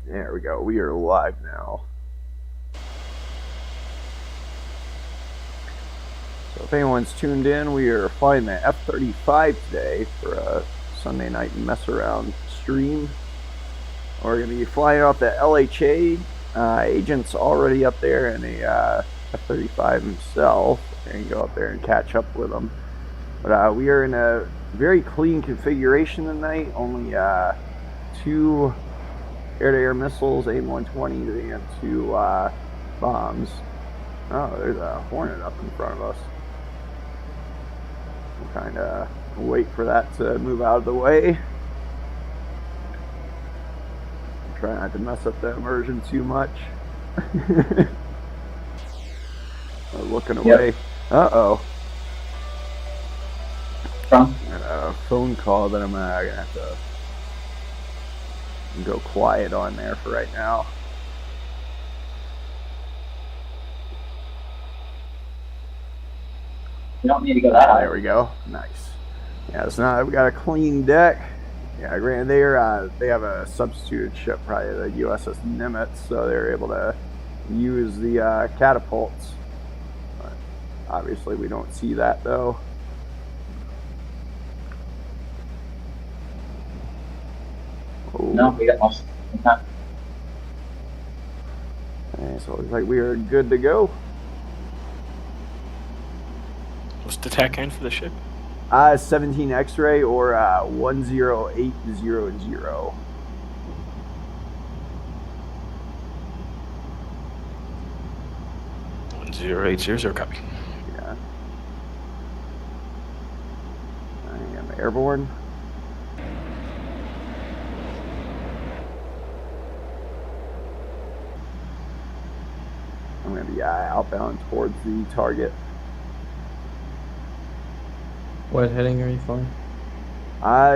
There we go. We are live now. So if anyone's tuned in, we are flying the F35 today for a Sunday night mess around stream. We're going to be flying off the LHA. Agent's already up there in a F35 himself. We're going to go up there and catch up with him. But we are in a very clean configuration tonight. Only 2 air-to-air missiles, AIM-120s, and 2 bombs. Oh, there's a Hornet up in front of us. We'll kind of wait for that to move out of the way. Try not to mess up the immersion too much. Looking away. Yep. Uh-oh. A phone call that I'm gonna have to go quiet on there for right now. You don't need to go that high. There we go. Nice. Yeah, so now we got a clean deck. Yeah, granted, they have a substituted ship, probably the USS Nimitz, so they're able to use the catapults. But obviously, we don't see that though. Oh. No, we got most. Okay, so it looks like we are good to go. What's the TAC count for the ship? 17 X-ray or 10800. 1080, copy. Yeah. I am airborne. I'm going to be outbound towards the target. What heading are you flying?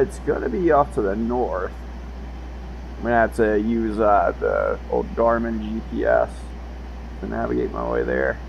It's going to be off to the north. I'm going to have to use the old Garmin GPS to navigate my way there.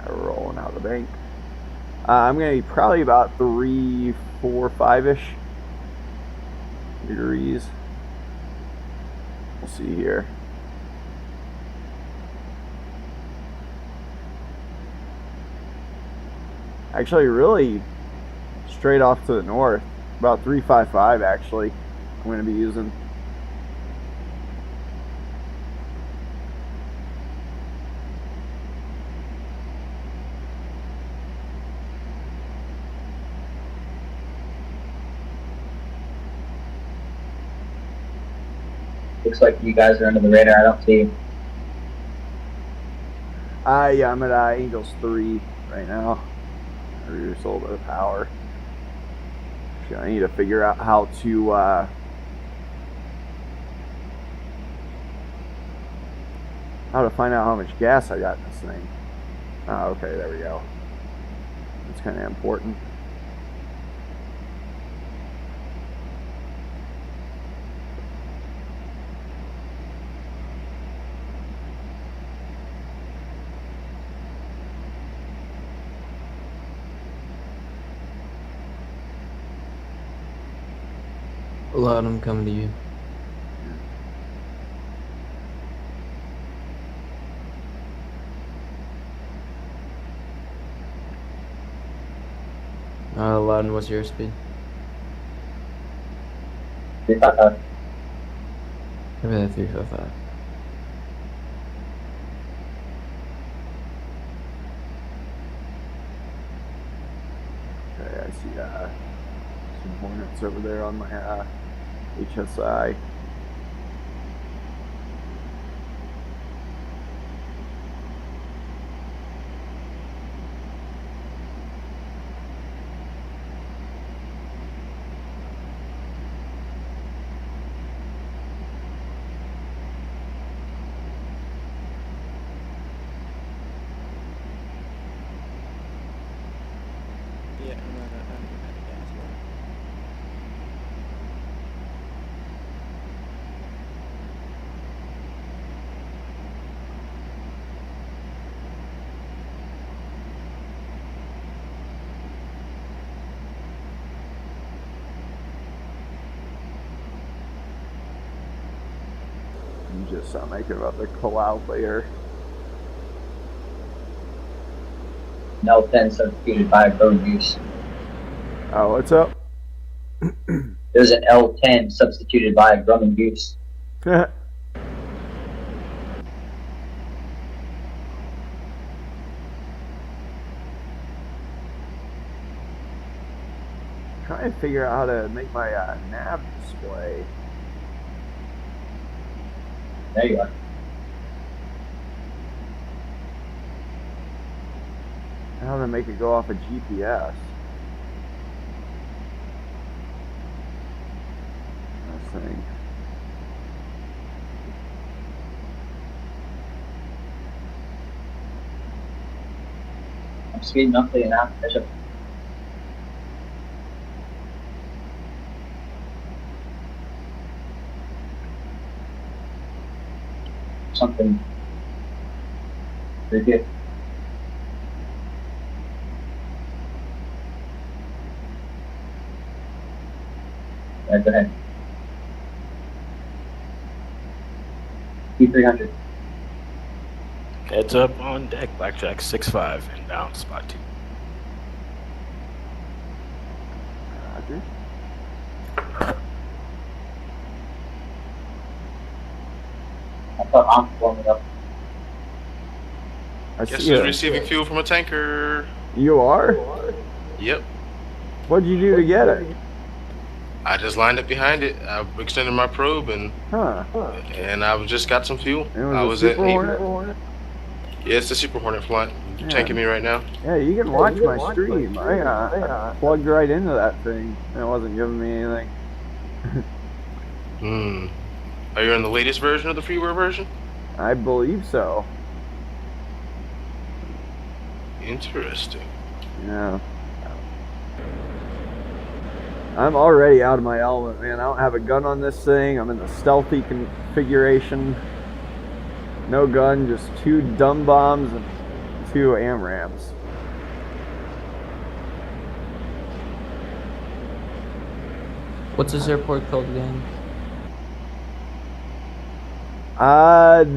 Rolling out the bank. I'm going to be probably about 3, 4, 5-ish degrees. We'll see here. Actually, really straight off to the north. About 355 actually. I'm going to be using. Looks like you guys are under the radar. I don't see you. Yeah, I'm at Angels 3 right now. I reduced a little bit of power. So I need to figure out how to find out how much gas I got in this thing. Oh, okay, there we go. That's kind of important. A lot of them coming to you. Loudon, what's your speed? 355. Maybe that 355. Okay, I see some Hornets over there on my HSI. Yeah, I'm out of gas. You just sound like about the cloud layer. L10 substituted by road use. Oh, what's up? There's an L10 substituted by drum and goose. Trying to figure out how to make my nav display. There you are. How to make it go off a GPS. This thing. I'm speeding up to you now, Bishop. Something pretty good. Right, go ahead. P300. Heads up on deck, Blackjack 6-5, inbound, spot 2. Roger. I thought I'm warming up. I Guess see who's ya. receiving fuel from a tanker? You are? Yep. What'd you do to get it? I just lined up behind it. I extended my probe and Huh. I just got some fuel. It I was was a at Super Hornet? Yeah, it's the Super Hornet flight. Yeah. Tanking me right now. Yeah, you can watch my stream. I plugged right into that thing. And it wasn't giving me anything. Are you in the latest version of the freeware version? I believe so. Interesting. Yeah. I'm already out of my element, man. I don't have a gun on this thing. I'm in the stealthy configuration. No gun, just 2 dumb bombs and 2 AMRAAMs. What's this airport called again?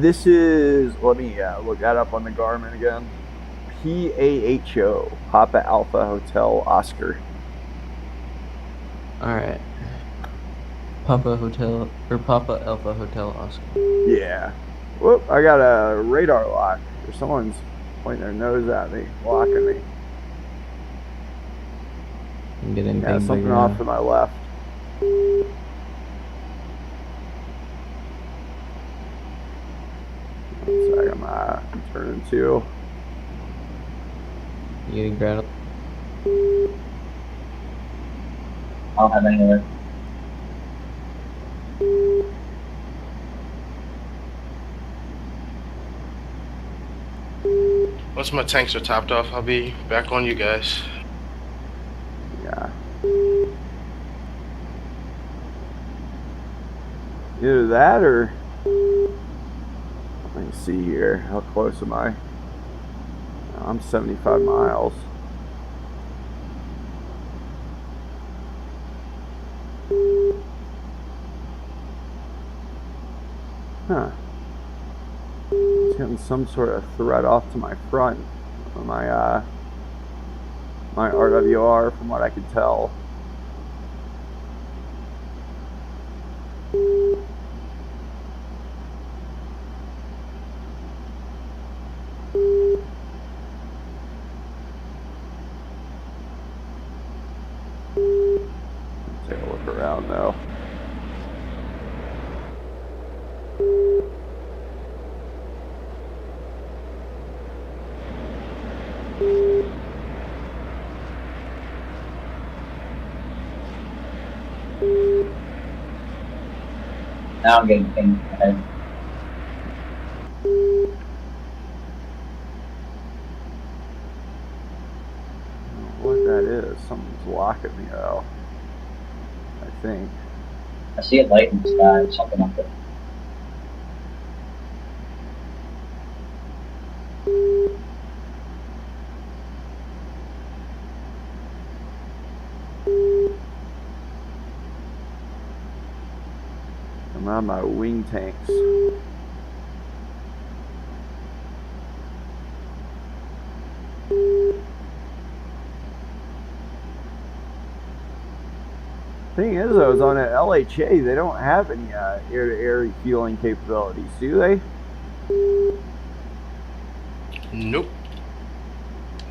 This is, let me look that up on the Garmin again. PAHO, Papa Alpha Hotel Oscar. Alright. Papa Hotel, or Papa Alpha Hotel Oscar. Yeah. Whoop, I got a radar lock. Or someone's pointing their nose at me, blocking me. Can get anything Yeah, something bigger off now. to my left. Sorry, I'm turning 2. You getting grounded? I don't have any other. Once my tanks are topped off, I'll be back on you guys. Yeah. Either that or... Let me see here. How close am I? I'm 75 miles. Huh. It's getting some sort of threat off to my front on my my RWR from what I could tell. Take a look around though. Now I'm getting things ahead. What that is. Someone's locking me though. I think. I see a light in the sky, something up there. I'm on my wing tanks. Thing is, I was on an LHA. They don't have any air-to-air refueling capabilities, do they? Nope.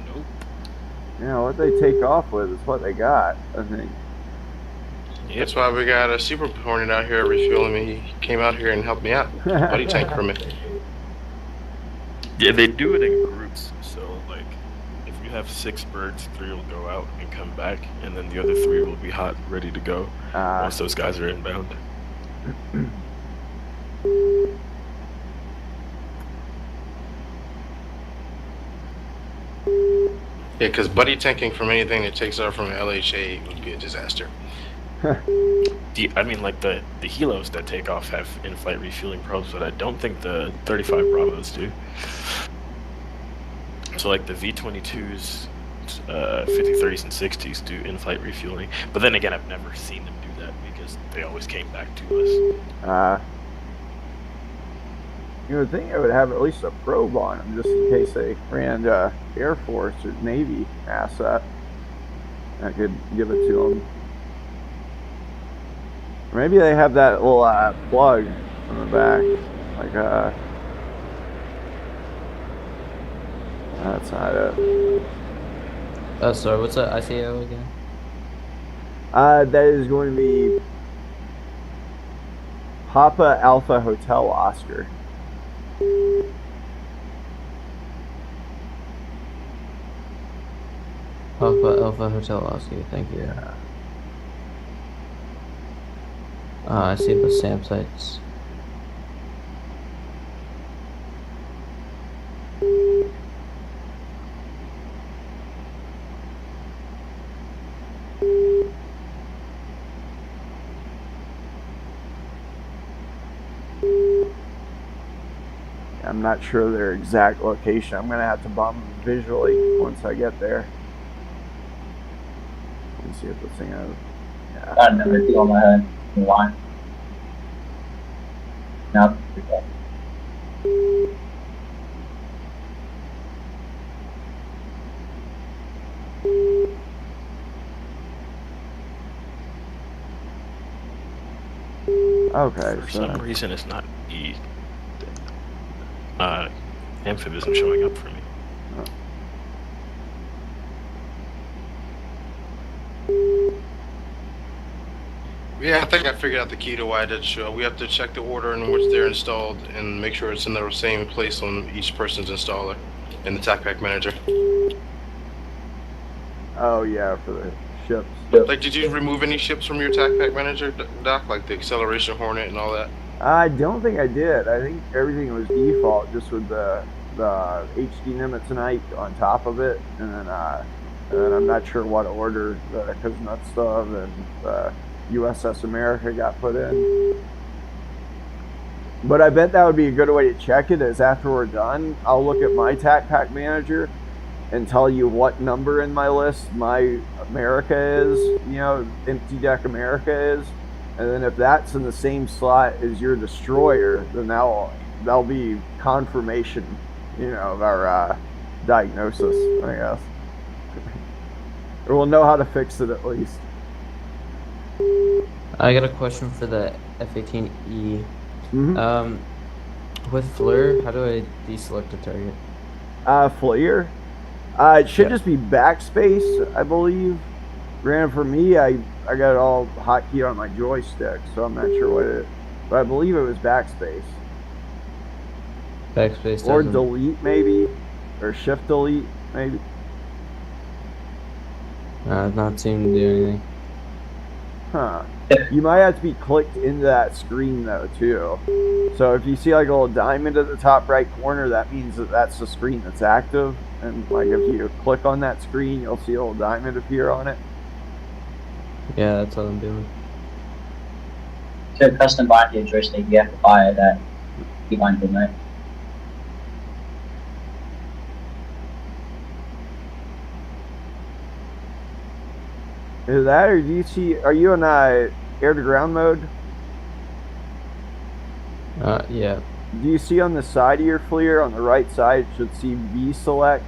Nope. You know, what they take off with is what they got, I think. That's why we got a Super Hornet out here refueling me. He came out here and helped me out. Buddy tank for me. Yeah, they do it in groups. So, like, if you have 6 birds, 3 will go out and come back, and then the other 3 will be hot, ready to go once those guys are inbound. Yeah, because buddy tanking from anything that takes off from an LHA would be a disaster. I mean, like, the helos that take off have in-flight refueling probes, but I don't think the 35 Bravos do. So, like, the V-22s, 50-30s, and 60s do in-flight refueling. But then again, I've never seen them do that because they always came back to us. You would think I would have at least a probe on them just in case they ran Air Force or Navy asset. I could give it to them. Or maybe they have that little plug on the back, like that's not it. Oh, sorry, what's that ICO again? That is going to be Papa Alpha Hotel Oscar. Papa Alpha Hotel Oscar, thank you. Yeah. I see the SAM sites. I'm not sure their exact location. I'm gonna have to bomb them visually once I get there. Let me see if this thing has. Yeah. Got number 2 on my head. Line. No. Okay. For some reason, it's not the amphib isn't showing up for me. Yeah, I think I figured out the key to why it didn't show. We have to check the order in which they're installed and make sure it's in the same place on each person's installer in the TAC Manager. Oh yeah, for the ships. Like, did you remove any ships from your TAC Manager, Doc? Like the Acceleration Hornet and all that? I don't think I did. I think everything was default, just with the HD Nimitz on top of it, and then I'm not sure what order the Kuznetsov and USS America got put in. But I bet that would be a good way to check it is after we're done, I'll look at my TAC Pack Manager and tell you what number in my list my America is, you know, empty deck America is. And then if that's in the same slot as your destroyer, then that'll be confirmation, you know, of our diagnosis, I guess. Or we'll know how to fix it at least. I got a question for the F-18E. Mm-hmm. With FLIR, how do I deselect a target? FLIR? It should just be backspace, I believe. Granted, for me, I got it all hotkeyed on my joystick, so I'm not sure what it is. But I believe it was backspace. Backspace Or doesn't- delete, maybe. Or shift delete, maybe. Not seem to do anything. Huh. You might have to be clicked into that screen, though, too. So if you see like a little diamond at the top right corner, that means that that's the screen that's active. And like if you click on that screen, you'll see a little diamond appear on it. Yeah, that's what I'm doing. To custom body a joystick, you have to buy that keybind from there. Is that, or do you see? Are you in air to ground mode? Yeah. Do you see on the side of your FLIR, on the right side, it should see V select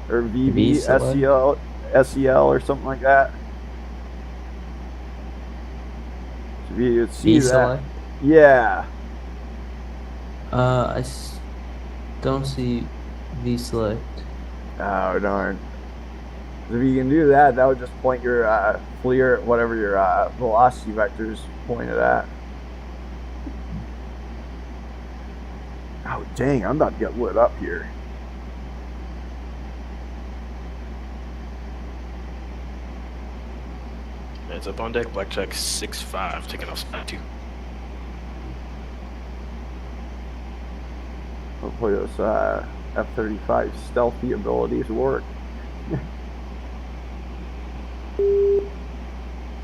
or VV V select? SEL or something like that? So if you see V that, select? yeah. Don't see V select. Oh darn! If you can do that, that would just point your FLIR at whatever your velocity vectors pointed at. Oh dang! I'm about to get lit up here. It's up on deck. Blackjack 6-5, taking off spot 2. Hopefully those F-35 stealthy abilities work.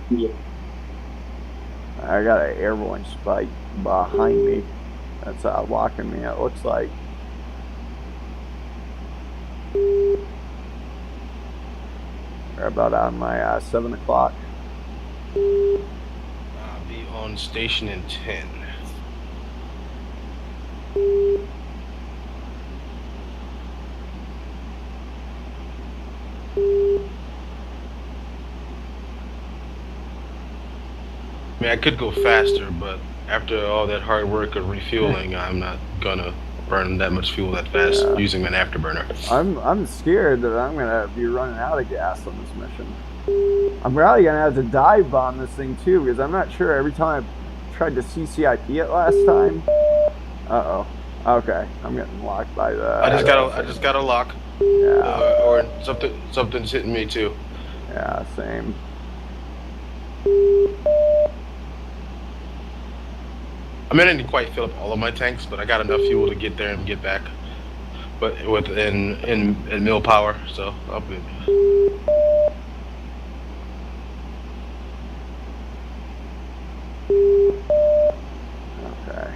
Yeah. I got an airborne spike behind me. That's locking me, it looks like. We're about on my 7 o'clock. I'll be on station in 10. I mean, I could go faster, but after all that hard work of refueling, I'm not gonna burn that much fuel that fast using an afterburner. I'm scared that I'm gonna be running out of gas on this mission. I'm probably gonna have to dive bomb this thing too, because I'm not sure. Every time I tried to CCIP it last time. Uh oh. Okay, I'm getting locked by the. I just got a lock. Yeah. Or something's hitting me too. Yeah. Same. I mean, I didn't quite fill up all of my tanks, but I got enough fuel to get there and get back. But in mill power, so I'll be. Okay.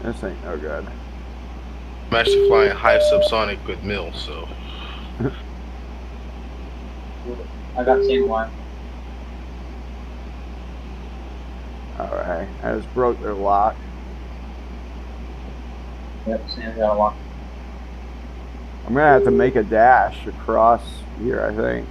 This ain't no good. I'm actually flying high subsonic with mill, so. I got same one. Alright, I just broke their lock. Yep, Sam got a lock. I'm gonna have to make a dash across here, I think.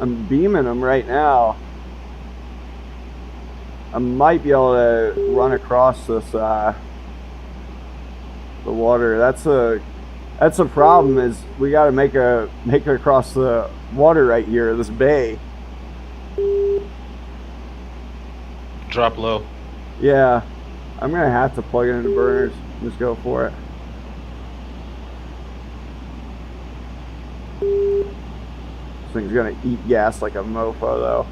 I'm beaming them right now. I might be able to run across this the water. That's a problem, is we got to make it across the water right here, this bay. Drop low. Yeah, I'm gonna have to plug it into burners. Just go for it. This thing's gonna eat gas like a mofo, though.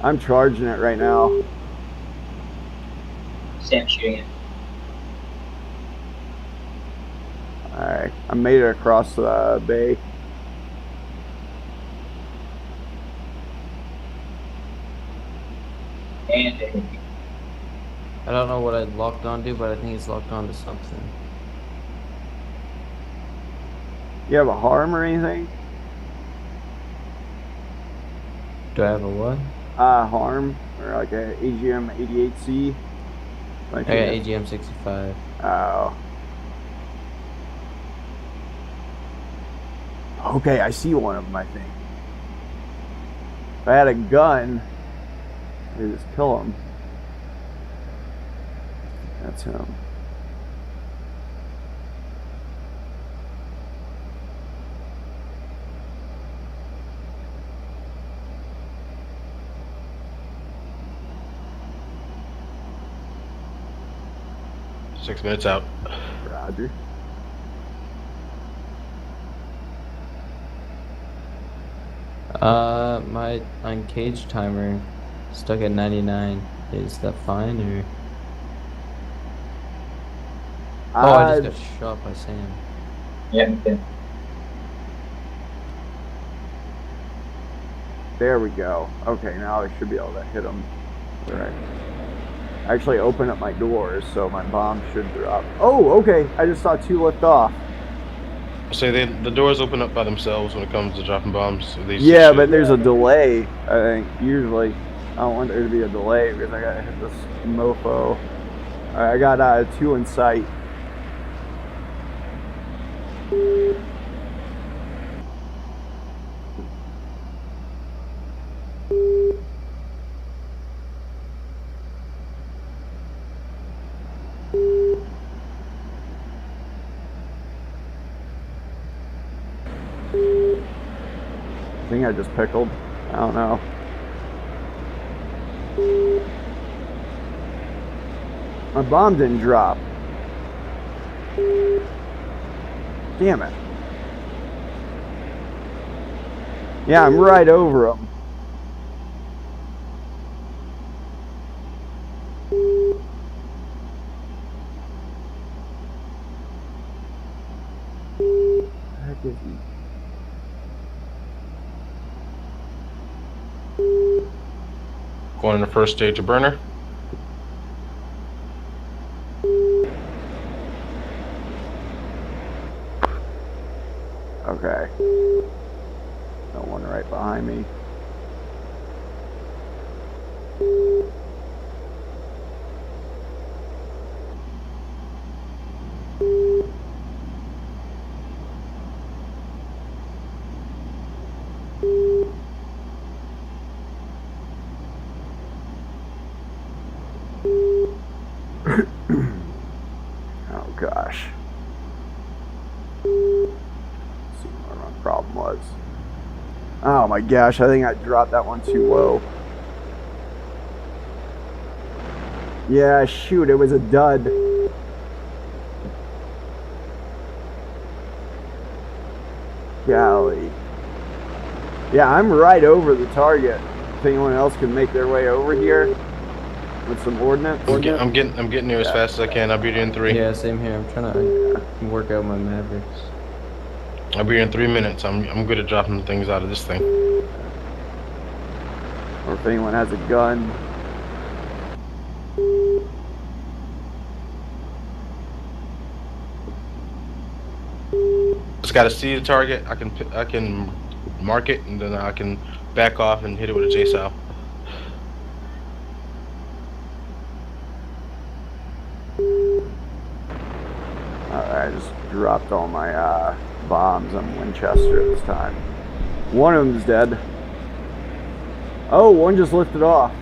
I'm charging it right now. Sam shooting it. Alright, I made it across the bay. And it hit me. I don't know what I locked onto, but I think it's locked onto something. You have a harm or anything? Do I have a what? Harm, or like a AGM 88C. I got AGM 65. Oh. Okay, I see one of them, I think. If I had a gun, I'd just kill him. That's him. 6 minutes out. Roger. My uncaged timer stuck at 99. Is that fine or? Oh, I just got shot by Sam. Yeah, me too. There we go. Okay, now I should be able to hit them. Right. I actually opened up my doors, so my bomb should drop. Oh, okay. I just saw 2 lift off. Say the doors open up by themselves when it comes to dropping bombs. So Yeah, but there's a delay. I think usually I don't want there to be a delay because I gotta hit this mofo. All right, I got 2 in sight. I think I just pickled. I don't know. My bomb didn't drop. Damn it. Yeah, I'm right over them. Heck is he? Going in the first stage of burner. Okay. No one right behind me. Oh gosh. Let's see what my problem was. Oh my gosh, I think I dropped that one too low. Yeah, shoot, it was a dud. Golly. Yeah, I'm right over the target. If anyone else can make their way over here with some ordnance. I'm getting there as fast as I can. I'll be there in 3. Yeah, same here. I'm trying to work out my Mavericks. I'll be here in 3 minutes. I'm good at dropping things out of this thing. Or if anyone has a gun. Just gotta see the target. I can mark it, and then I can back off and hit it with a JSOW. Alright, I just dropped all my bombs on Winchester this time. One of them's dead. Oh, one just lifted off.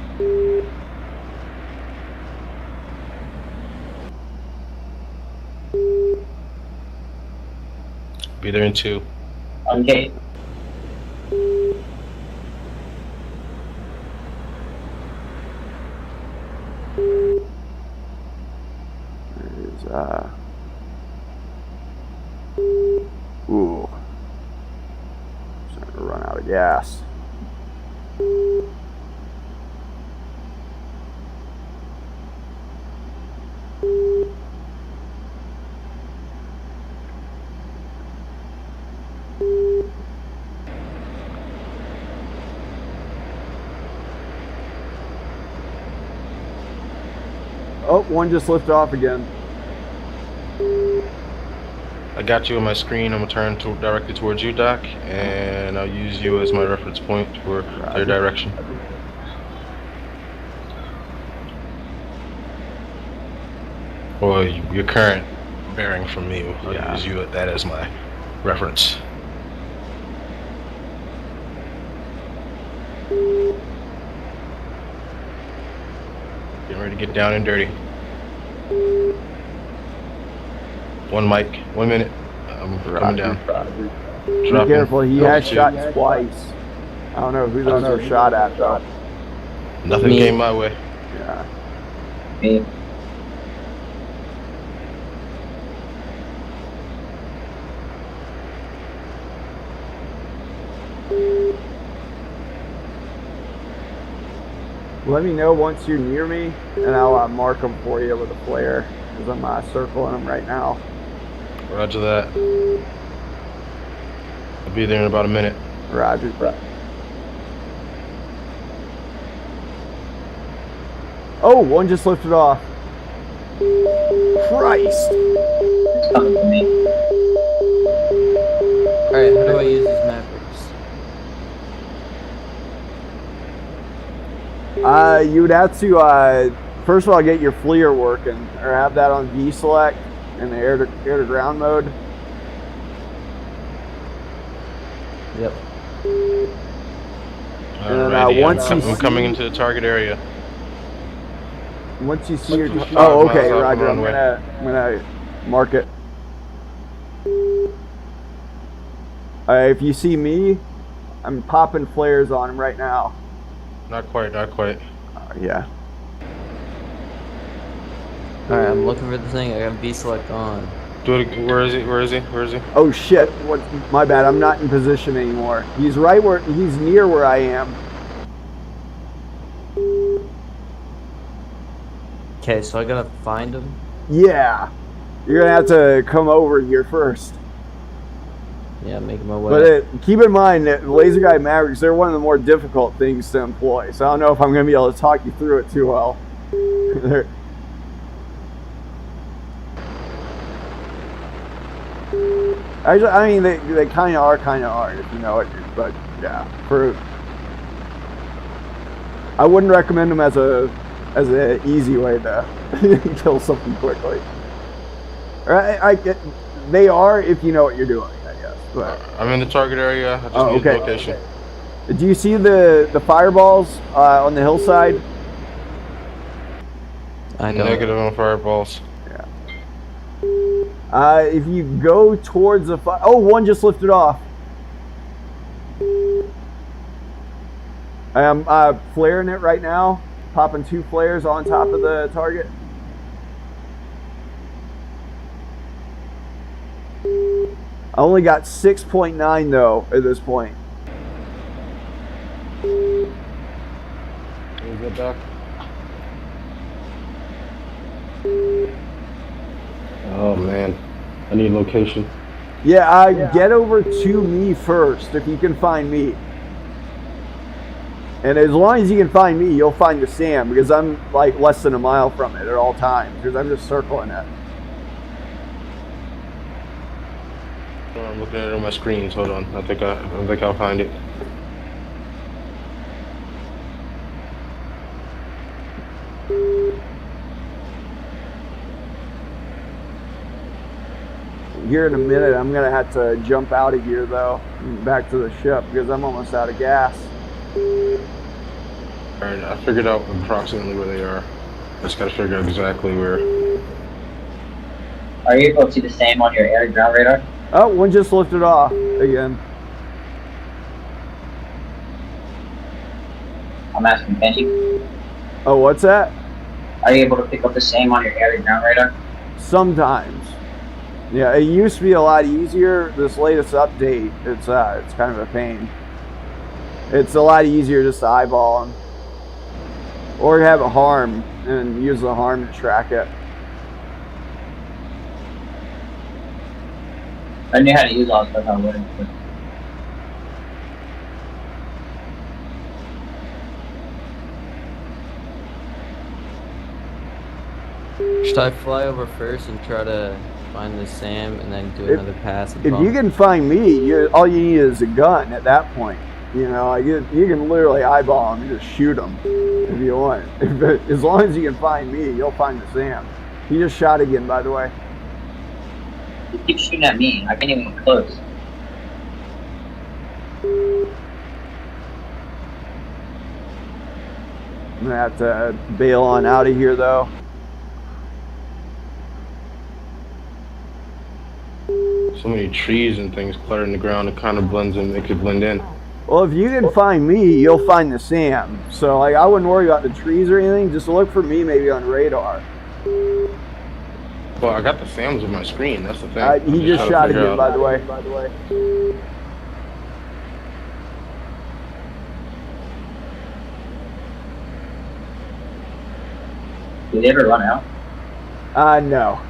Be there in 2. Okay. There's ooh. Starting to run out of gas. Oh, one just lifted off again. I got you on my screen. I'm gonna turn directly towards you, Doc, and I'll use you as my reference point for their direction. Or your current bearing from me. I'll use you that as my reference. Getting ready to get down and dirty. 1 mic, 1 minute. I'm coming down. Be careful, he has shot twice. I don't know who those are shot at though. Nothing came my way. Yeah. Me. Let me know once you're near me, and I'll mark them for you with a flare, because I'm circling them right now. Roger that. I'll be there in about a minute. Roger. Oh, one just lifted off. Christ! It's coming to me. Alright, how do I use these Mavericks? You would have to, first of all, get your FLIR working, or have that on V-select in the air-to-ground mode. Yep. And then, Alrighty, once I'm you coming see- into the target area. Once you see your... 5 Oh, okay, miles off the Roger, I'm runway. gonna mark it. If you see me, I'm popping flares on him right now. Not quite, not quite. Yeah. Alright, I'm looking for the thing. I got V-select on. Do it. Where is he? Where is he? Where is he? Oh shit! What? My bad. I'm not in position anymore. He's right where. He's near where I am. Okay, so I gotta find him. Yeah. You're gonna have to come over here first. Yeah, making my way. But keep in mind that laser guide Mavericks, they're one of the more difficult things to employ. So I don't know if I'm gonna be able to talk you through it too well. Actually, I mean, they kind of are, if you know it. But yeah, I wouldn't recommend them as an easy way to kill something quickly. They are if you know what you're doing, I guess. But I'm in the target area. I just Oh, need okay. the location. do you see the fireballs on the hillside? I don't. Negative on fireballs. If you go towards the oh, one just lifted off. I'm flaring it right now, popping 2 flares on top of the target. I only got 6.9 though at this point. Can you get back? Oh man, I need location. Yeah, get over to me first if you can find me. And as long as you can find me, you'll find the SAM, because I'm like less than a mile from it at all times, because I'm just circling it. I'm looking at it on my screens. Hold on. I think I'll find it. Here in a minute, I'm gonna have to jump out of here though, back to the ship, because I'm almost out of gas. Alright, I figured out approximately where they are. I just gotta figure out exactly where. Are you able to see the same on your air to ground radar? Oh, one just lifted off again. I'm asking Benji. Oh, what's that? Are you able to pick up the same on your air to ground radar? Sometimes. Yeah, it used to be a lot easier. This latest update, it's kind of a pain. It's a lot easier just to eyeball them, or have a harm and use the harm to track it. If I knew how to use all this stuff, I wouldn't. But Should I fly over first and try to find the SAM and then do another pass? And If bump? you can find me, all you need is a gun at that point. You know, you can literally eyeball them and just shoot them if you want. As long as you can find me, you'll find the SAM. He just shot again, by the way. he keeps shooting at me. I can't even get close. I'm gonna have to bail on out of here though. So many trees and things cluttering the ground. It kind of blends in. It could blend in. Well, if you can find me, you'll find the SAM. So, like, I wouldn't worry about the trees or anything. Just look for me maybe on radar. Well, I got the SAMs on my screen. That's the thing. He just shot again, by the way. Did they ever run out? No.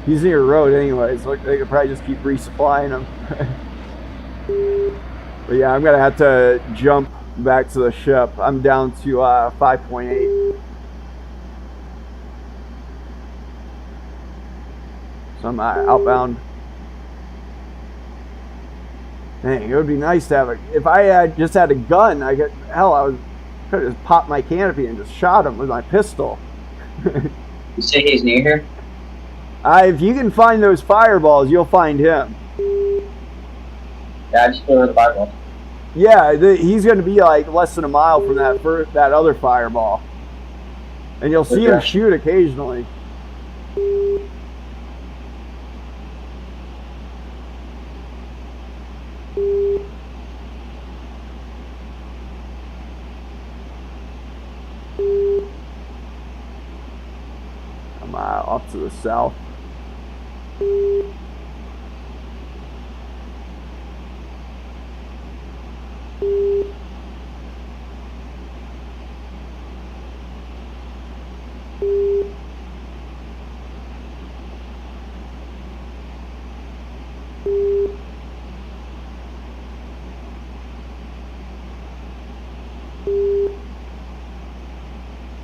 He's near a road anyways. Look, they could probably just keep resupplying him. But yeah, I'm gonna have to jump back to the ship. I'm down to 5.8. So I'm outbound. Dang, it would be nice to have a. If I had just had a gun, I could. Hell, I could have just popped my canopy and just shot him with my pistol. You say he's near here? If you can find those fireballs, you'll find him. Yeah, I just blew the fireball. Yeah, he's going to be like less than a mile from that other fireball, and you'll see him shoot occasionally. I'm off to the south.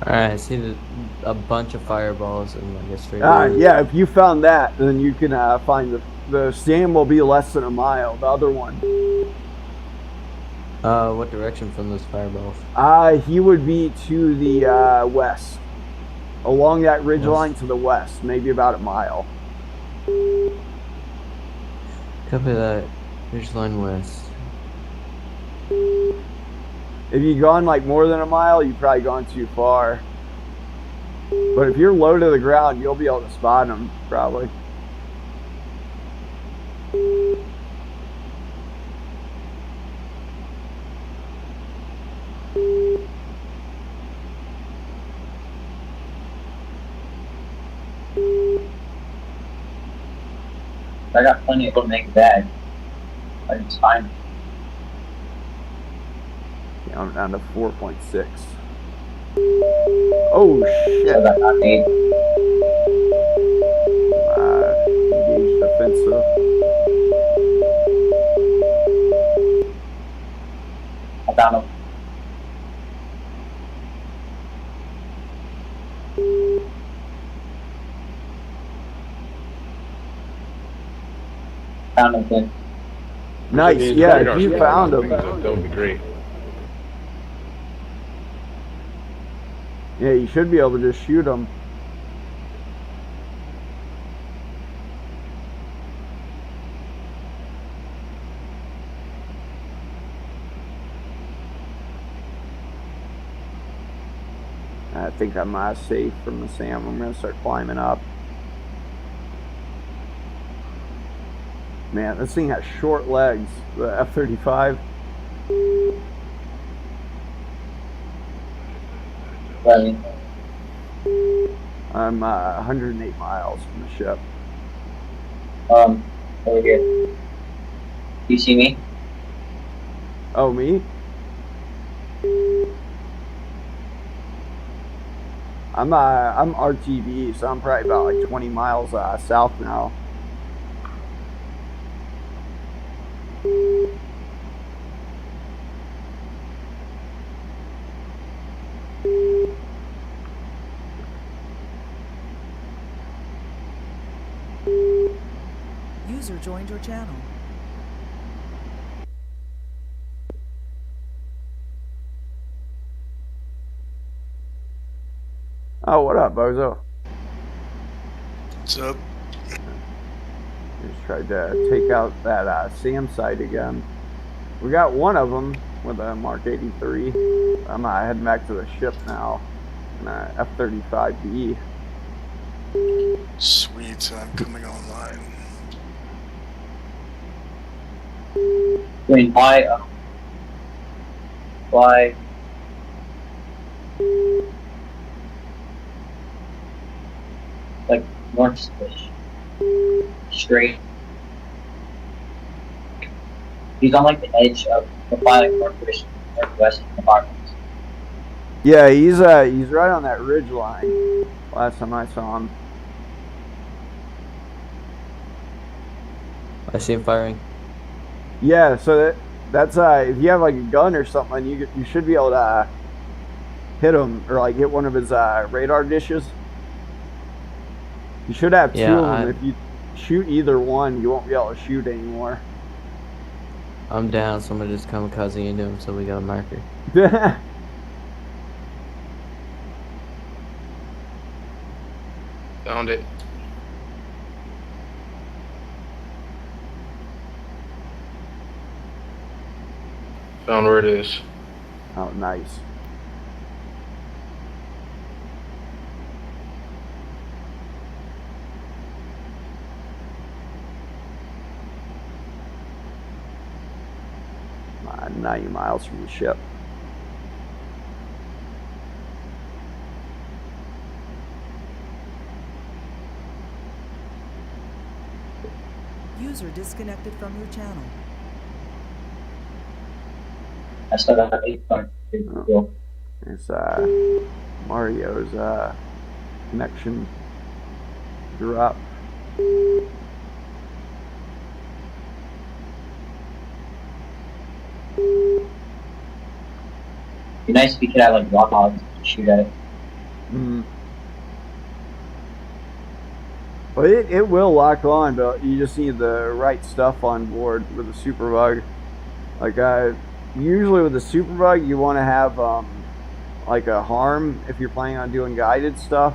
Alright, I see a bunch of fireballs in like a straight Yeah, if you found that, then you can find the stand will be less than a mile. The other one. What direction from those fireballs? He would be to the west, along that ridge line to the west, maybe about a mile. Copy that. Ridgeline west. If you've gone like more than a mile, you've probably gone too far. But if you're low to the ground, you'll be able to spot them, probably. I got plenty of to make a bag. It's fine. Yeah, I'm down to 4.6. Oh shit! So that got 8. Engaged offensive. I found him. Found him, Clint. Nice, yeah, if you found him. That would be great. Yeah, you should be able to just shoot them. I think I'm safe from the SAM. I'm going to start climbing up. Man, this thing has short legs, the F-35. Right. I'm 108 miles from the ship. Over here. Do you see me? Oh, me? I'm RTB, so I'm probably about like 20 miles south now. User joined your channel. Oh, what up, bozo? What's up? Just tried to take out that SAM site again. We got one of them with a Mark 83. I'm heading back to the ship now. F35B. Sweet, I'm coming online. I mean, why? Like north straight. He's on like the edge of the fly like northwest apartments. Yeah, he's right on that ridge line. Last time I saw him. I see him firing. Yeah, so that's if you have like a gun or something, you should be able to hit him or like hit one of his radar dishes. You should have two of them. If you shoot either one, you won't be able to shoot anymore. I'm down, so I'm gonna just kamikaze into him so we got a marker. Found it. Found where it is. Oh, nice. I'm 90 miles from the ship. User disconnected from your channel. I still got 8 bucks. There's Mario's connection drop. Be nice if you could have like rock hogs to shoot at it. Well, it will lock on, but you just need the right stuff on board with the Superbug. Like usually with the Superbug, you want to have like a harm if you're planning on doing guided stuff.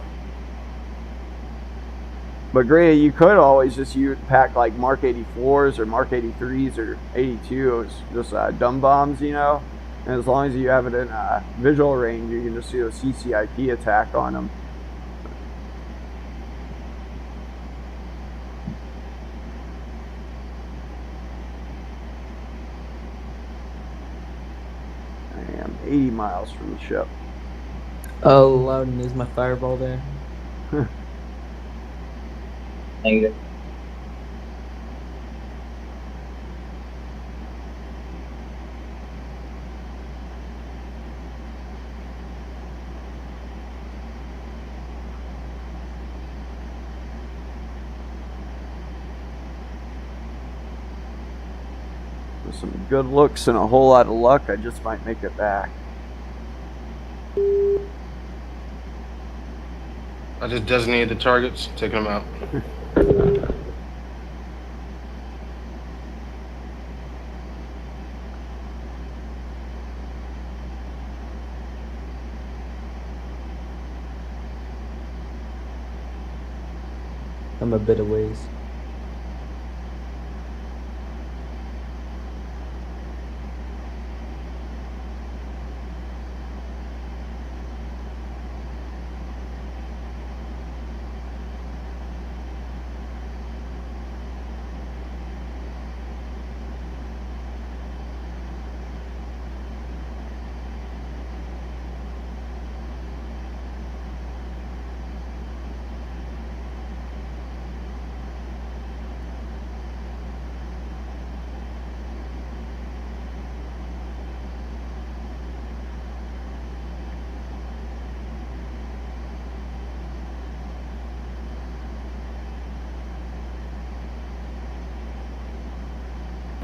But granted, you could always just pack like Mark 84s or Mark 83s or 82s, just dumb bombs, you know. And as long as you have it in visual range, you can just do a CCIP attack on them. I am 80 miles from the ship. Oh, Loudon, is my fireball there? Negative. With some good looks and a whole lot of luck, I just might make it back. I just designated the targets, taking them out. I'm a bit of ways.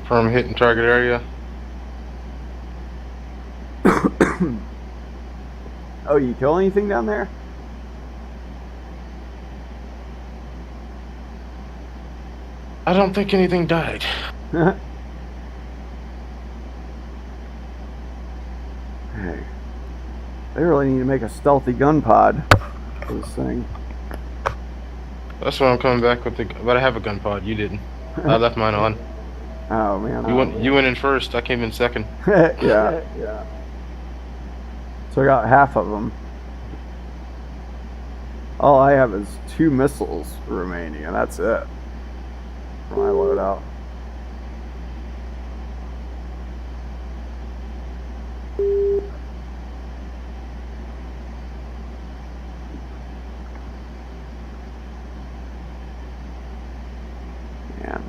Firm hitting target area. Oh, you kill anything down there? I don't think anything died. Hey, they really need to make a stealthy gun pod for this thing. That's why I'm coming back with but I have a gun pod. You didn't. I left mine on. Oh man. You went in first. I came in second. Yeah. So I got half of them. All I have is 2 missiles remaining, and that's it for my loadout. Man.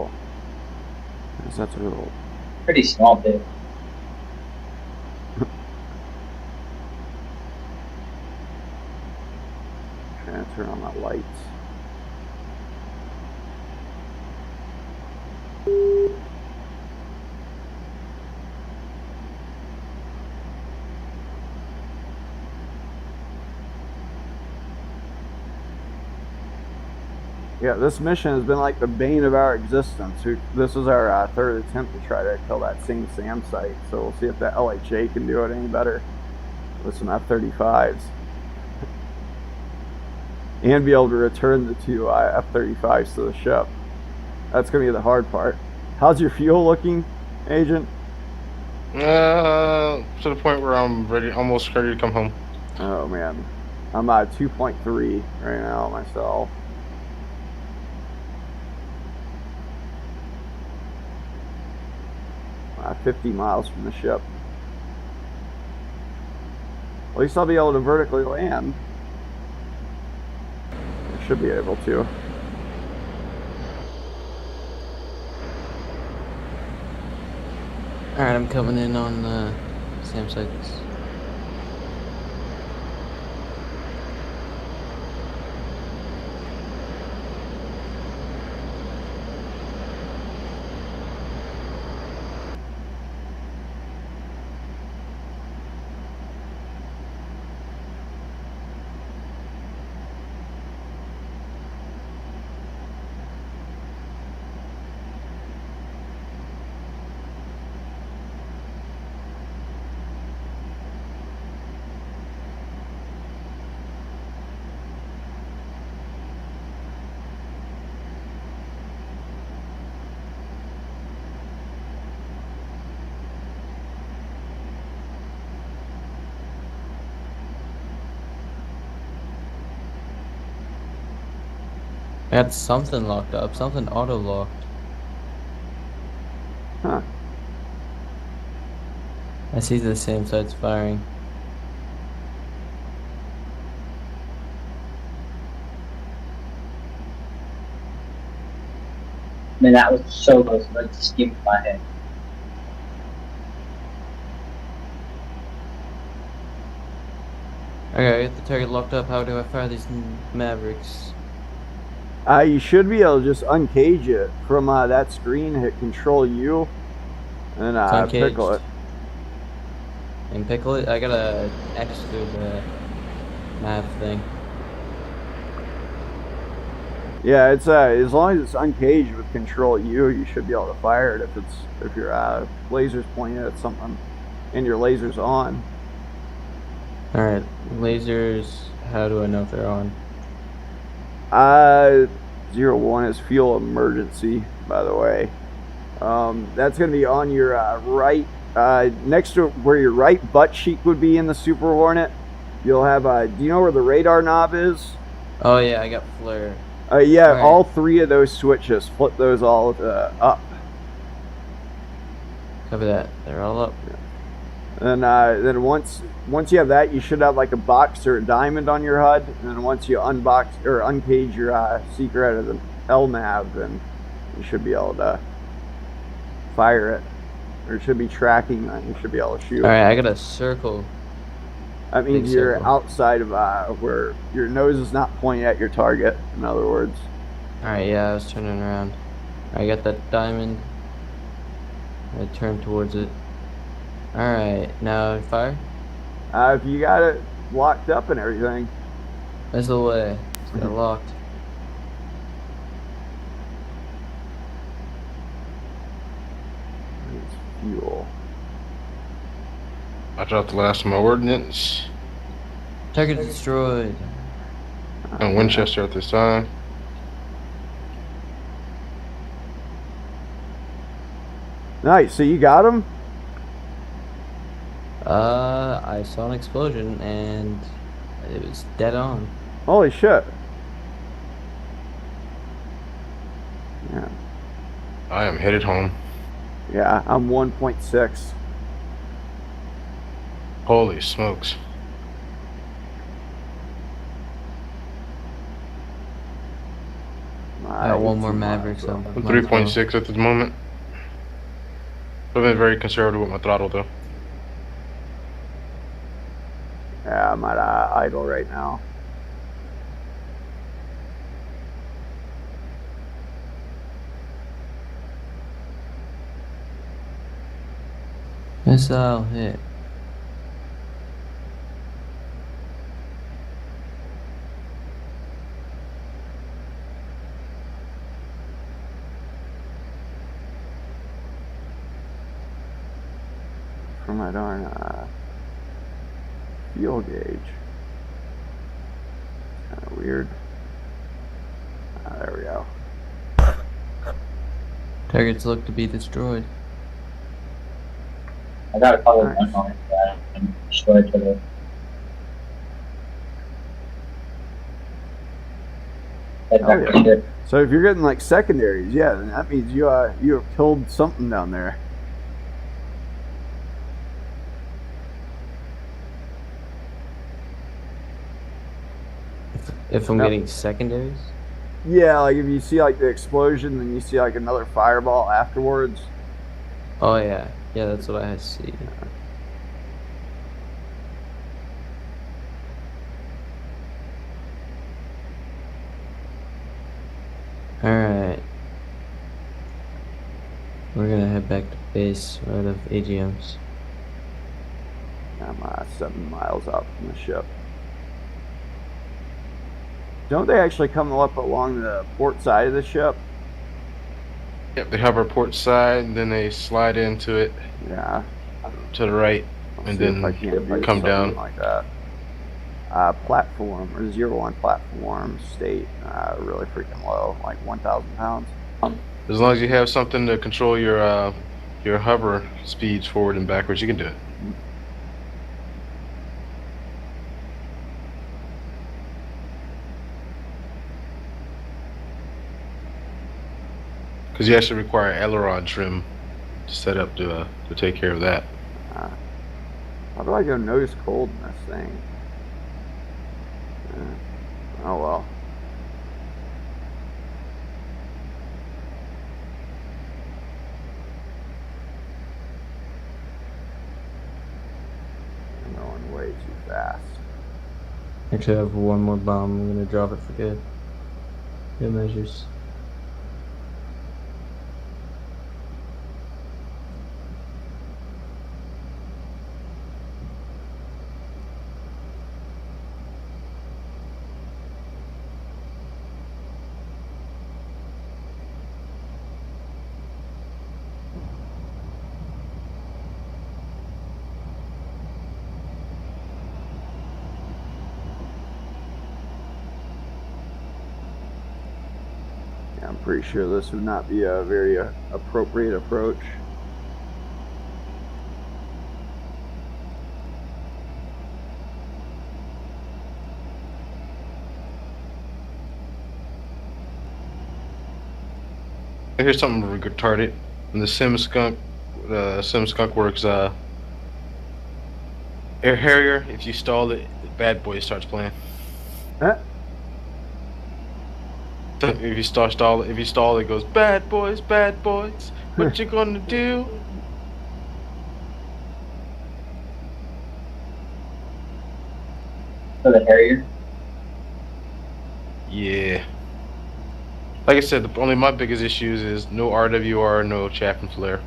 fuel. That's a little. Pretty small bit. Trying to turn on my lights. Yeah, this mission has been like the bane of our existence. This is our third attempt to try to kill that same SAM site, so we'll see if the LHA can do it any better with some F-35s. And be able to return the two F-35s to the ship. That's going to be the hard part. How's your fuel looking, Agent? To the point where I'm almost ready to come home. Oh man, I'm at 2.3 right now myself. 50 miles from the ship. At least I'll be able to vertically land. I should be able to. Alright, I'm coming in on the SAM sites. I had something locked up, something auto-locked. Huh. I see the same sites firing. Man, that was so close. It just skipped my head. Okay, I got the target locked up. How do I fire these Mavericks? You should be able to just uncage it from that screen, hit Control U, and pickle it. And pickle it? I got a extra map thing. Yeah, it's as long as it's uncaged with Control U, you should be able to fire it if your laser's pointed at something and your laser's on. Alright, lasers, how do I know if they're on? 01 is fuel emergency, by the way. That's going to be on your right, next to where your right butt cheek would be in the Super Hornet. You'll have, do you know where the radar knob is? Oh yeah, I got flare. Yeah, right. all three of those switches, flip those all up. Copy that, they're all up. And then once you have that, you should have like a box or a diamond on your HUD. And then once you unbox or uncage your secret out of the LNAV, then you should be able to fire it. Or it should be tracking that. You should be able to shoot. Alright, I got a circle. That means Big you're circle. outside of where your nose is not pointing at your target, in other words. Alright, yeah, I was turning around. I got that diamond. I turned towards it. Alright, now fire? If you got it locked up and everything. Missile away. It's got locked. It's fuel. I dropped the last of my ordnance. Target destroyed. And Winchester at this time. Nice, so you got him? I saw an explosion and it was dead on. Holy shit. Yeah. I am headed home. Yeah, I'm 1.6. Holy smokes. I got one more 18 miles, Maverick, so bro. I'm might as well. 3.6 at the moment. I've been very conservative with my throttle though. Yeah, I'm at idle right now. Missile hit. For my darn fuel gauge. Kind of weird. There we go. Targets look to be destroyed. I got a couple of Nice. guns on it that I can destroy to the. Head back Oh, to yeah. ship. So if you're getting like secondaries, yeah, then that means you have killed something down there. If I'm Yep. getting secondaries? Yeah, like if you see like the explosion, then you see like another fireball afterwards. Oh yeah. Yeah, that's what I see. Alright. We're gonna head back to base out of AGMs. I'm 7 miles out from the ship. Don't they actually come up along the port side of the ship? Yep, they hover port side, and then they slide into it Yeah. to the right, I'll and see if then I can do come something down. like that. Platform or 01 platform state really freaking low, like 1,000 pounds. As long as you have something to control your hover speeds forward and backwards, you can do it. Because you actually require aileron trim to set up to take care of that. How do I go nose cold in this thing? Oh well. I'm going way too fast. Actually, I have one more bomb. I'm gonna drop it for good. Good measures. Yeah, I'm pretty sure this would not be a very appropriate approach. Here's something retarded. In the Sim Skunk Works Air Harrier, if you stall it, Bad Boy starts playing. Huh? If you stall it goes, bad boys, what you gonna do? For the Harrier. Yeah. Like I said, only my biggest issues is no RWR, no chaff and flare.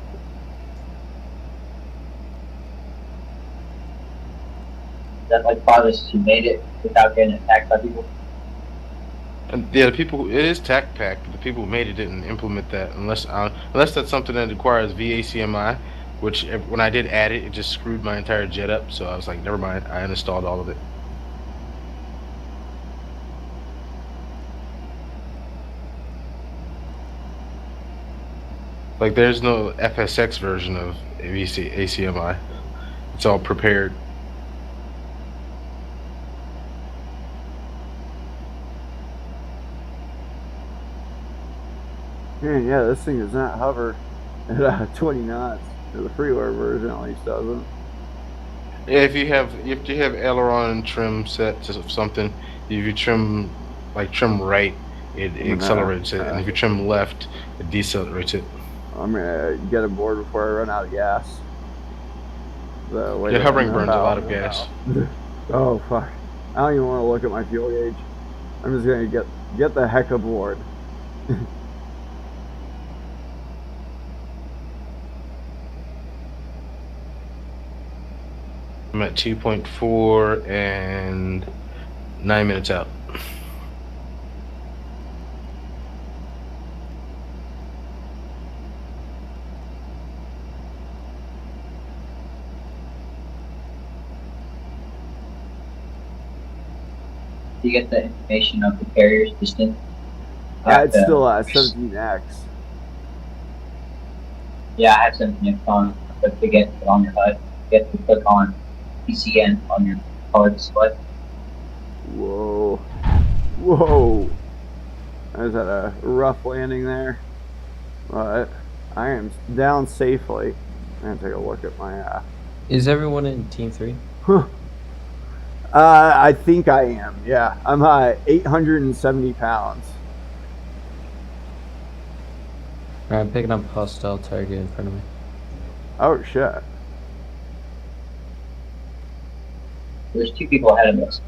Is that like farthest you made it without getting attacked by people? And yeah, it is TAC pack, but the people who made it didn't implement that unless that's something that requires VACMI, which when I did add it, it just screwed my entire jet up. So I was like, never mind, I uninstalled all of it. Like there's no FSX version of ACMI. It's all prepared. Yeah, this thing does not hover at 20 knots. The freeware version at least doesn't. Yeah, if you have aileron trim set to something, if you trim right, it accelerates it, and if you trim left, it decelerates it. I'm gonna get aboard before I run out of gas. Yeah, hovering burns a lot of gas. Oh fuck! I don't even want to look at my fuel gauge. I'm just gonna get the heck aboard. I'm at 2.4 and 9 minutes out. You get the information of the carrier's distance. Yeah, it's still 17x. Yeah, I have 17x on, but to get it on your HUD, you have to click on PCN on your color display. Whoa. Whoa. I was at a rough landing there. But I am down safely. I'm gonna take a look at my Is everyone in Team 3? I think I am, yeah. I'm 870 pounds. Alright, I'm picking up a hostile target in front of me. Oh shit. There's 2 people ahead of us.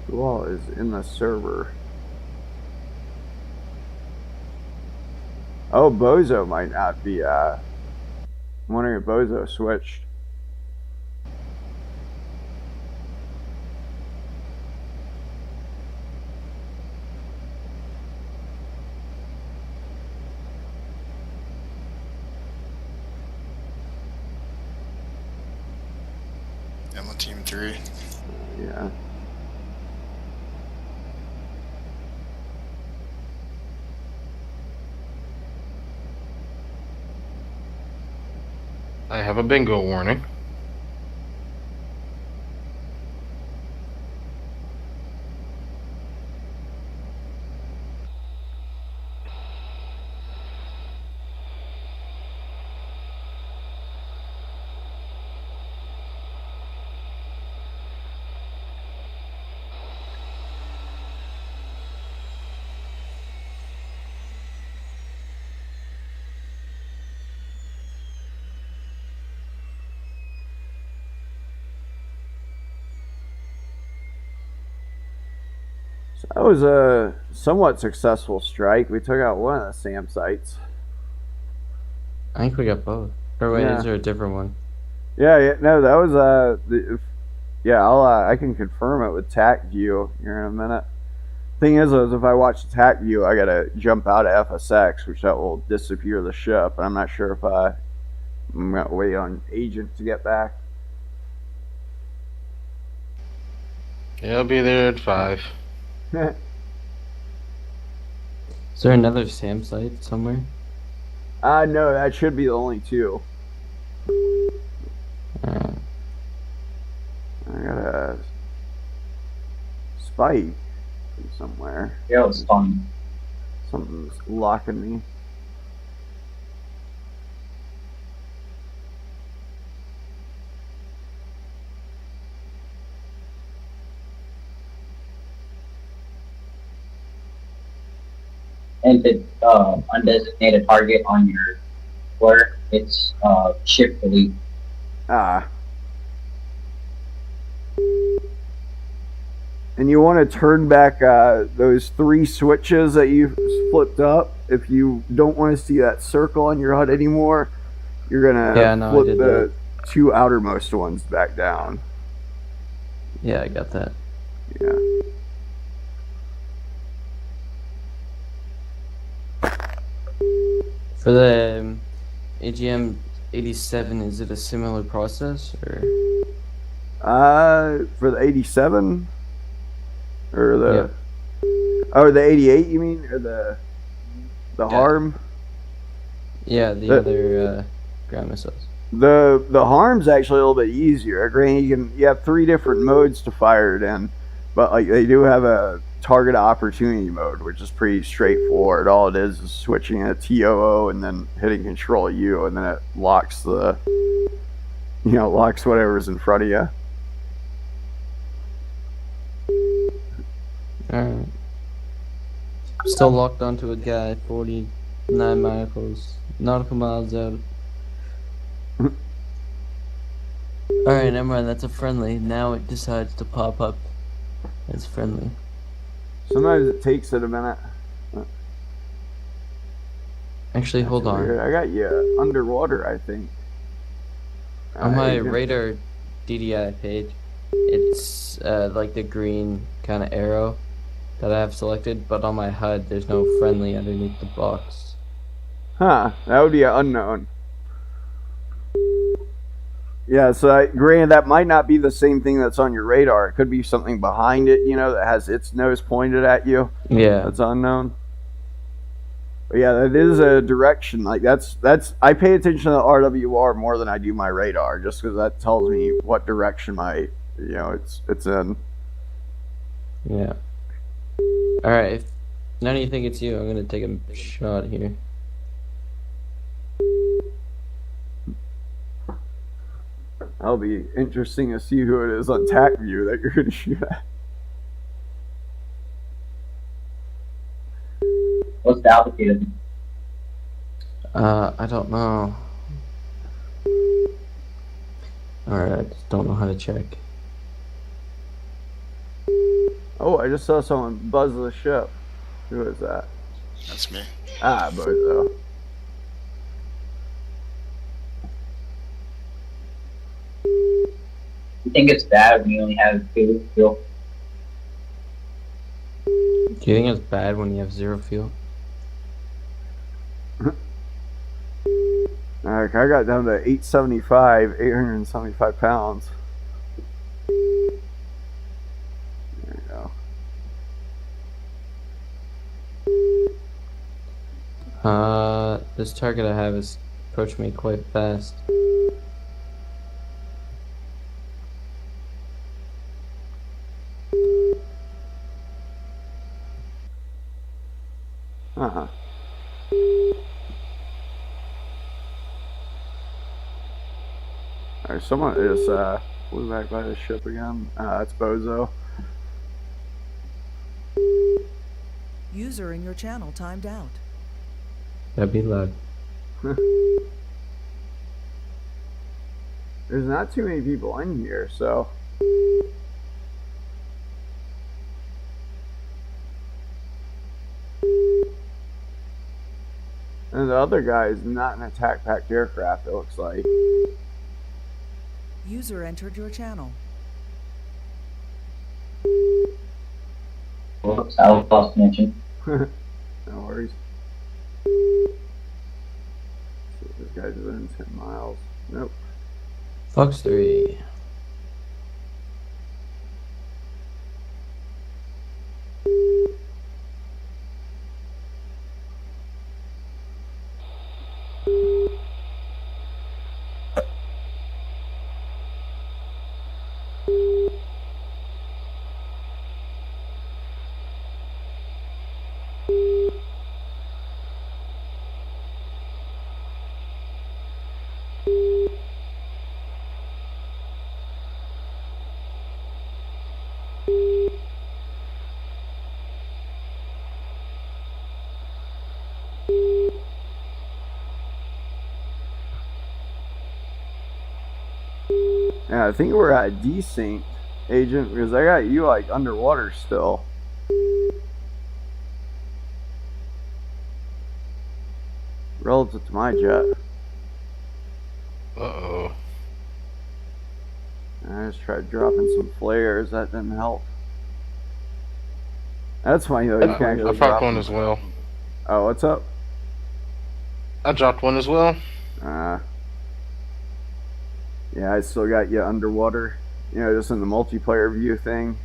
Who all is in the server? Oh, Bozo might not be, I'm wondering if Bozo switched. I'm on team 3. Yeah. I have a bingo warning. So that was a somewhat successful strike. We took out one of the SAM sites. I think we got both. Or wait, is there a different one? Yeah, no, that was yeah, I can confirm it with TAC view here in a minute. Thing is if I watch TAC view, I gotta jump out of FSX, which that will disappear the ship. I'm not sure if I'm gonna wait on agent to get back. Yeah, I'll be there at 5. Is there another SAM site somewhere? No, that should be the only 2. Alright. I got a spike somewhere. Yeah, it was fun. Something's locking me. And to undesignated target on your work, it's shift delete. And you want to turn back those 3 switches that you flipped up. If you don't want to see that circle on your HUD anymore, you're gonna flip the 2 outermost ones back down. Yeah, I got that. Yeah. For the AGM 87, is it a similar process or? For the 87 or the oh, the 88 you mean, or the harm? Yeah, the other ground missiles. The harm's actually a little bit easier. Granted, you have 3 different modes to fire it in, but like they do have a target opportunity mode, which is pretty straightforward. All it is switching a TOO and then hitting Control U, and then it locks locks whatever's in front of you. Alright. Still locked onto a guy, 49 nautical miles out. Alright, never mind, that's a friendly. Now it decides to pop up as friendly. Sometimes it takes it a minute. Actually, hold on. Weird. I got you underwater, I think. On my radar DDI page, it's like the green kind of arrow that I have selected, but on my HUD, there's no friendly underneath the box. Huh, that would be an unknown. Yeah, so granted, that might not be the same thing that's on your radar. It could be something behind it, you know, that has its nose pointed at you. Yeah. That's unknown. But yeah, that is a direction. Like that's I pay attention to the RWR more than I do my radar, just because that tells me what direction it's in. Yeah. Alright, if none of you think it's you, I'm gonna take a shot here. That'll be interesting to see who it is on TAC view that you're gonna shoot at. What's the altitude? I don't know. Alright, I just don't know how to check. Oh, I just saw someone buzz the ship. Who is that? That's me. Ah, bozo. You think it's bad when you only have 2 fuel? Do you think it's bad when you have 0 fuel? Alright, I got down to 875 pounds. There you go. This target I have is approaching me quite fast. Uh-huh. Alright, someone is flew back by the ship again. That's Bozo. User in your channel timed out. That'd be loud. There's not too many people in here, so and the other guy is not an attack-packed aircraft, it looks like. User entered your channel. Whoops, I lost mention. No worries. See if this guy's within 10 miles. Nope. Fox 3. Yeah, I think we're at desync, Agent, because I got you like underwater still. Relative to my jet. Uh-oh. I just tried dropping some flares, that didn't help. That's funny though, you can actually I dropped one as well. Oh, what's up? I dropped one as well. Yeah, I still got you underwater. You know, just in the multiplayer view thing.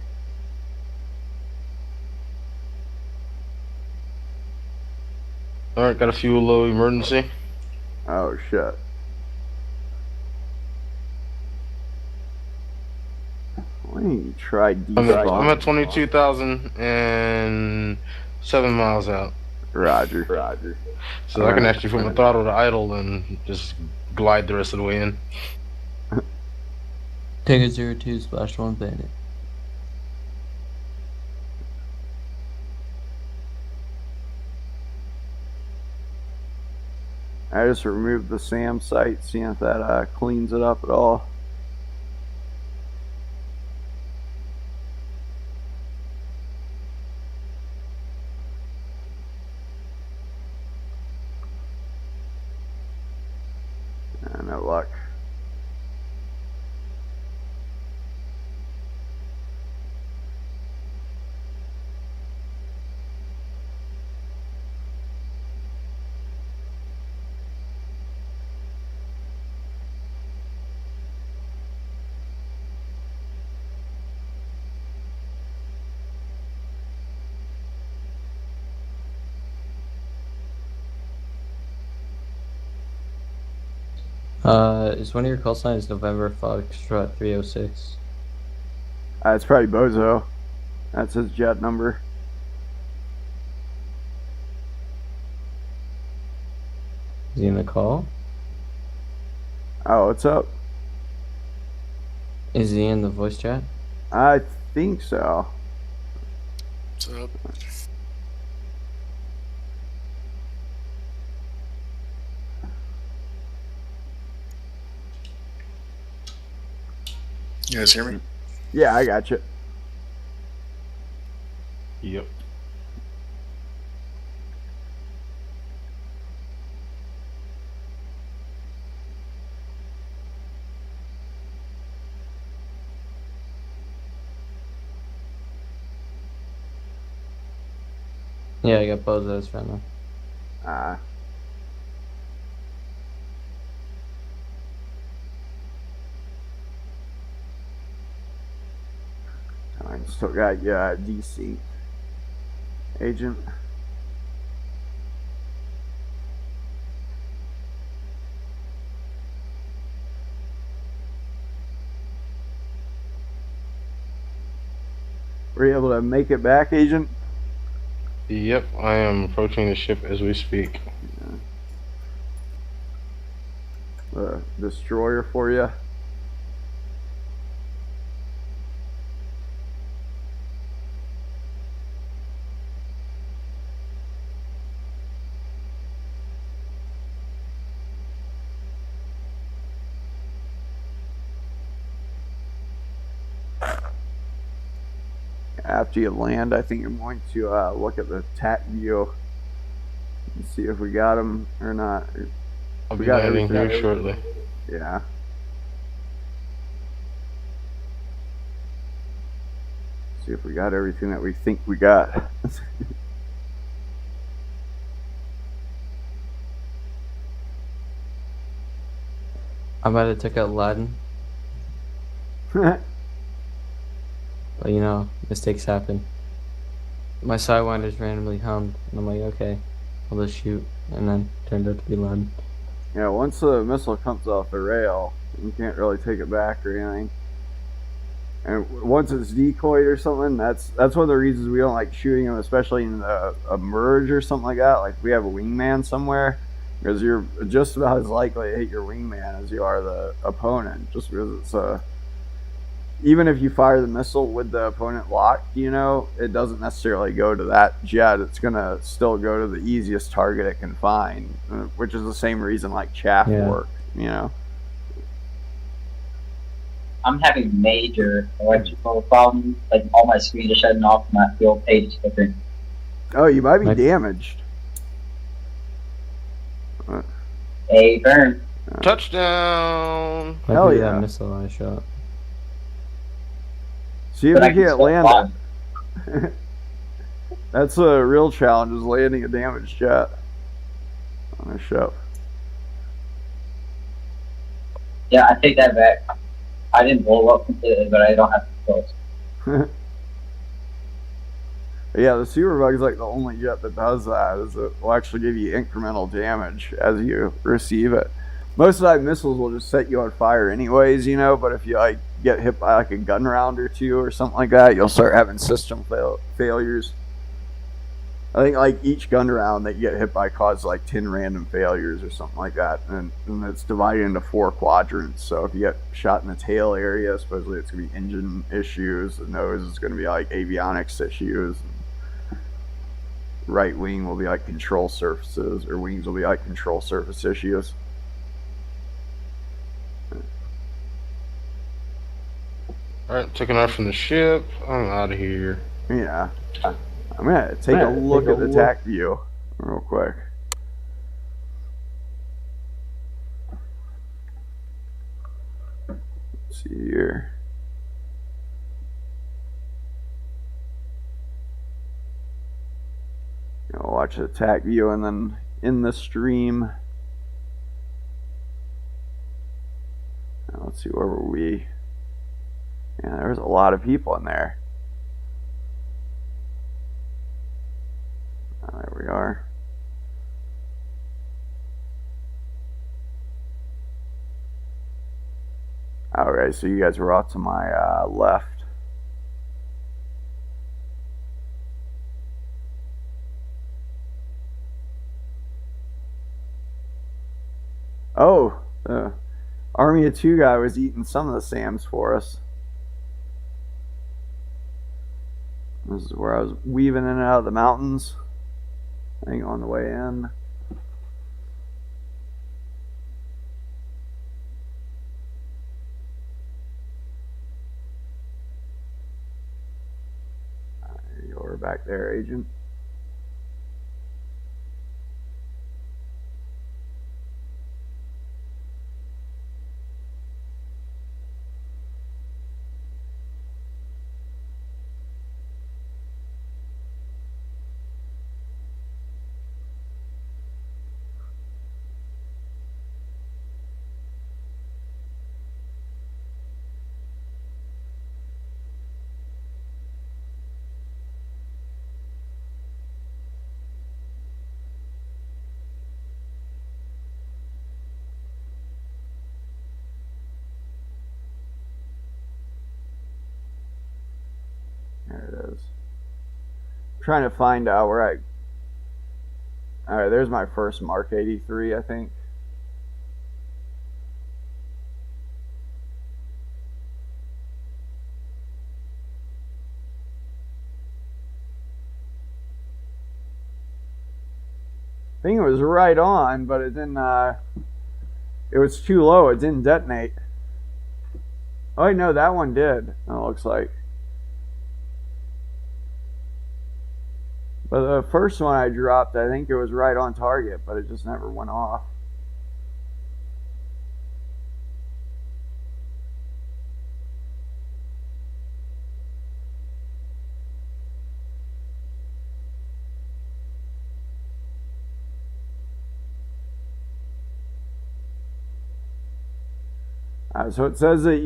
Alright, got a fuel low emergency. Oh, shit. Let me try I'm at 22,007 miles out. Roger. So I can actually put my throttle to idle and just glide the rest of the way in. Take a 02 /1 bandit. I just removed the SAM site, seeing if that cleans it up at all. No luck. Is one of your call signs November Foxtrot 306? It's probably Bozo. That's his jet number. Is he in the call? Oh, what's up? Is he in the voice chat? I think so. What's up? You guys hear me? Yeah, I got you. Yep. Yeah, I got Bozo's right now. I still got DC agent. Were you able to make it back, agent? Yep, I am approaching the ship as we speak. The destroyer for you. After you land, I think I'm going to look at the TAC view and see if we got him or not. I'll We be got landing everything. here shortly. Yeah. See if we got everything that we think we got. I might have took out Laden, but you know, mistakes happen. My sidewinders randomly hummed, and I'm like, okay, I'll just shoot, and then turned out to be Laden. Yeah, once the missile comes off the rail, you can't really take it back or anything. And once it's decoyed or something, that's one of the reasons we don't like shooting them, especially in a merge or something like that. Like if we have a wingman somewhere, because you're just about as likely to hit your wingman as you are the opponent, just because it's even if you fire the missile with the opponent locked, you know, it doesn't necessarily go to that jet. It's gonna still go to the easiest target it can find, which is the same reason like chaff work, you know. I'm having major electrical problems. Like all my screens are shutting off. My field page is flickering. Oh, you might be damaged. Hey, burn. Touchdown! Hell Luckily yeah. that missile I shot. See if But I you can can't still land fly. it. That's a real challenge, is landing a damaged jet on a ship. Yeah, I take that back. I didn't blow up completely, but I don't have to close. Yeah, the Superbug is like the only jet that does that. Is it will actually give you incremental damage as you receive it. Most of the time, missiles will just set you on fire anyways, you know. But if you like get hit by like a gun round or two or something like that, you'll start having system failures. I think like each gun round that you get hit by causes like 10 random failures or something like that, and it's divided into 4 quadrants. So if you get shot in the tail area, supposedly it's gonna be engine issues. The nose is gonna be like avionics issues. right wing will be like control surfaces, or wings will be like control surface issues. Alright, taking off from the ship. I'm out of here. Yeah. I'm gonna take a look at the TAC view real quick. Let's see here. I'll watch the TAC view, and then in the stream, let's see, where were we? Yeah, there was a lot of people in there. There we are. Alright, so you guys were off to my left. Oh, the Army of Two guy was eating some of the SAMs for us. This is where I was weaving in and out of the mountains. I think on the way in. You're back there, Agent. There it is. I'm trying to find out where I... Alright, there's my first Mark 83, I think. I think it was right on, but it didn't, it was too low, it didn't detonate. Oh, wait, no, that one did, it looks like. But the first one I dropped, I think it was right on target, but it just never went off. So it says that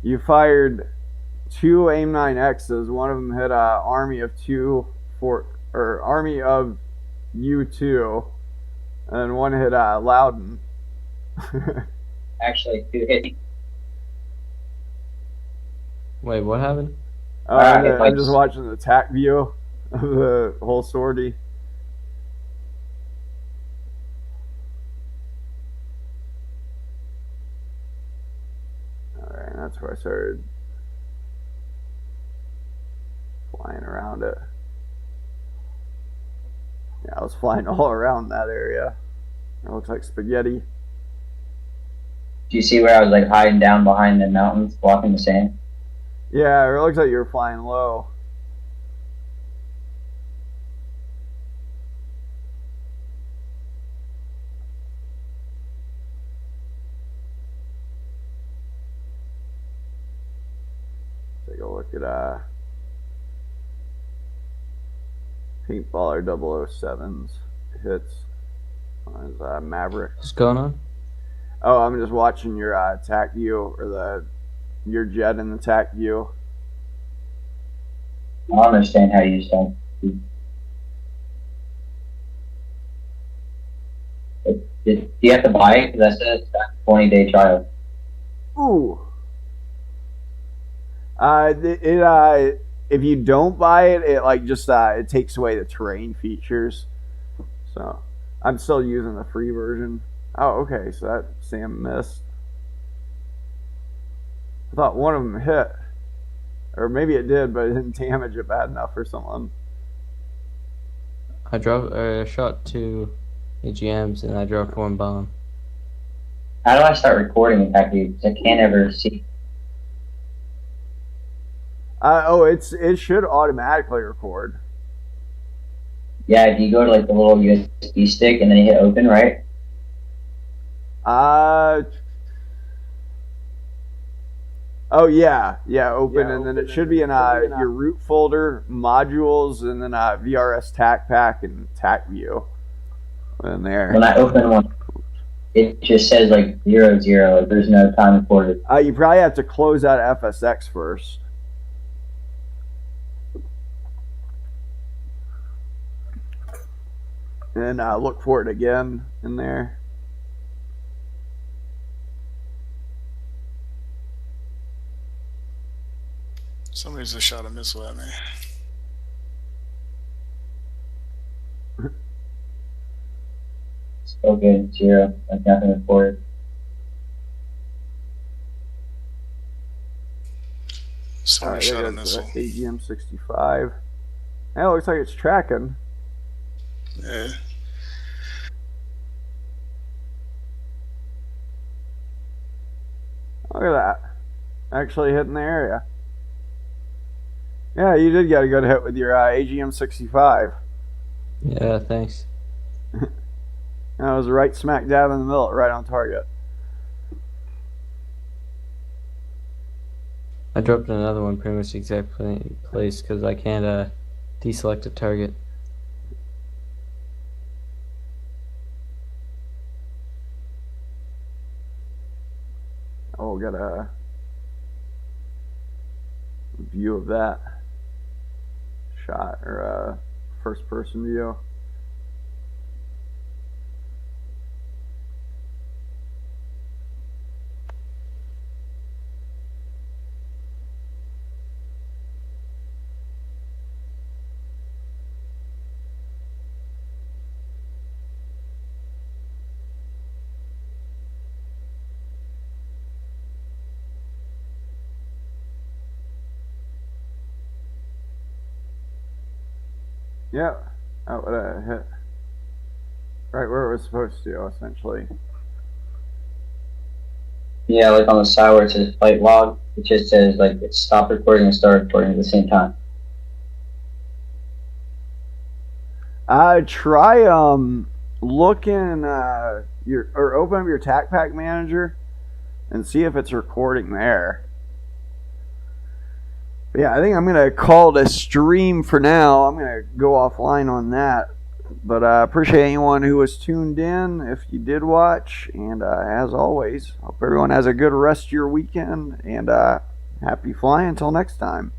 you fired 2 AIM-9Xs. One of them hit Army of Army of U2, and one hit Loudon. Actually, 2 hit. Wait, what happened? I'm just watching the TAC view of the whole sortie. Alright, that's where I started flying around it. Yeah, I was flying all around that area. It looks like spaghetti. Do you see where I was like hiding down behind the mountains, blocking the sand? Yeah, it looks like you were flying low. Take a look at Paintballer 007's hits on his Maverick. What's going on? Oh, I'm just watching your TAC view, or your jet in the TAC view. I don't understand how you start. Do you have to buy it? Because that says 20-day trial. Ooh. If you don't buy it, it like just it takes away the terrain features. So I'm still using the free version. Oh, okay. So that Sam missed. I thought one of them hit. Or maybe it did, but it didn't damage it bad enough or something. I shot 2 AGMs and I dropped 1 bomb. How do I start recording exactly? Because I can't ever see. It should automatically record. Yeah, do you go to like the little USB stick and then you hit open, right? Open, and then it should be in your root folder, modules, and then VRS TAC Pack and TAC View. In there. When I open one, it just says like 00. Like there's no time recorded. You probably have to close out FSX first. And then look for it again in there. Somebody just shot a missile at me. Still good, 0. Like nothing recorded. Somebody shot a missile. AGM 65. Yeah, it looks like it's tracking. Yeah. Look at that. Actually hitting the area. Yeah, you did get a good hit with your AGM 65. Yeah, thanks. That was right smack dab in the middle, right on target. I dropped another one pretty much the exact place because I can't deselect a target. Oh, we'll get a view of that shot, or a first person view. Yeah, that would have hit right where it was supposed to, essentially. Yeah, like on the side where it says flight log, it just says like it's stop recording and start recording at the same time. Try looking or open up your TAC Pack manager and see if it's recording there. But yeah, I think I'm gonna call it a stream for now. I'm gonna go offline on that. But I appreciate anyone who was tuned in if you did watch. And as always, hope everyone has a good rest of your weekend. And happy flying until next time.